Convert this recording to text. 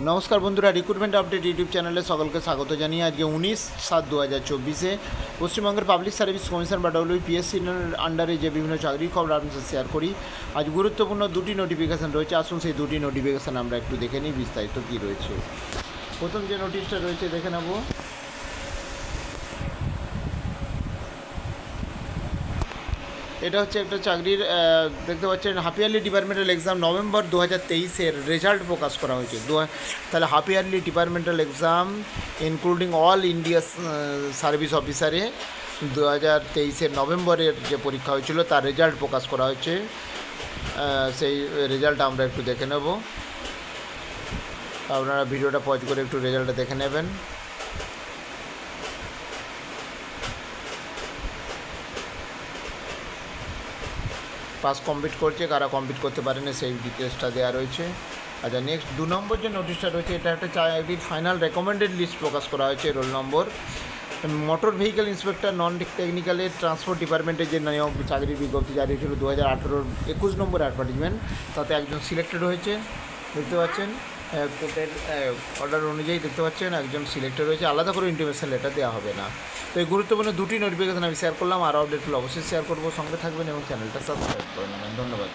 নমস্কার বন্ধুরা, recruitment update YouTube চ্যানেলে সকলকে স্বাগত জানিয়ে আজকে 19/7/2024 পশ্চিমবঙ্গের পাবলিক সার্ভিস কমিশন বা WPSCর আন্ডারে যে বিভিন্ন চাকরির খবর আপনার সাথে শেয়ার করি। আজ গুরুত্বপূর্ণ দুটি নোটিফিকেশান রয়েছে, আসুন সেই দুটি নোটিফিকেশান আমরা একটু দেখে নিই বিস্তারিত কী রয়েছে। প্রথম যে নোটিশটা রয়েছে দেখে নেব। এটা হচ্ছে একটা চাকরির, দেখতে পাচ্ছেন half yearly departmental exam November 2023-এর রেজাল্ট প্রকাশ করা হয়েছে। তাহলে half yearly departmental exam including all India service অফিসারে 2023-এর নভেম্বরের যে পরীক্ষা হয়েছিল তার রেজাল্ট প্রকাশ করা হয়েছে। সেই রেজাল্ট আমরা একটু দেখে নেব, আপনারা ভিডিওটা পজ করে একটু রেজাল্টটা দেখে নেবেন। পাস কমপ্লিট করছে, কারা কমপ্লিট করতে পারেনি সেই ডিটেলসটা দেওয়া রয়েছে। আচ্ছা, নেক্সট 2 নম্বর যে নোটিশটা রয়েছে, এটা একটা চাকরির ফাইনাল রেকমেন্ডেড লিস্ট প্রকাশ করা হয়েছে। Roll number motor vehicle inspector non টেকনিক্যালের ট্রান্সপোর্ট ডিপার্টমেন্টের যে নিয়োগ চাকরির বিজ্ঞপ্তি জারি হয়েছিল 2018-র 21 নম্বর অ্যাডভার্টিজমেন্ট, তাতে একজন সিলেক্টেড হয়েছে। দেখতে পাচ্ছেন কোর্টের অর্ডার অনুযায়ী দেখতে পাচ্ছেন একজন সিলেক্টেড হয়েছে, আলাদা করে ইন্টিমেশন লেটার দেওয়া হবে না। তো এই গুরুত্বপূর্ণ দুটি নোটিফিকেশন আমি শেয়ার করলাম, আরও আপডেটগুলো অবশ্যই শেয়ার করবো। সঙ্গে থাকবেন এবং চ্যানেলটা সাবস্ক্রাইব করে নেবেন। ধন্যবাদ।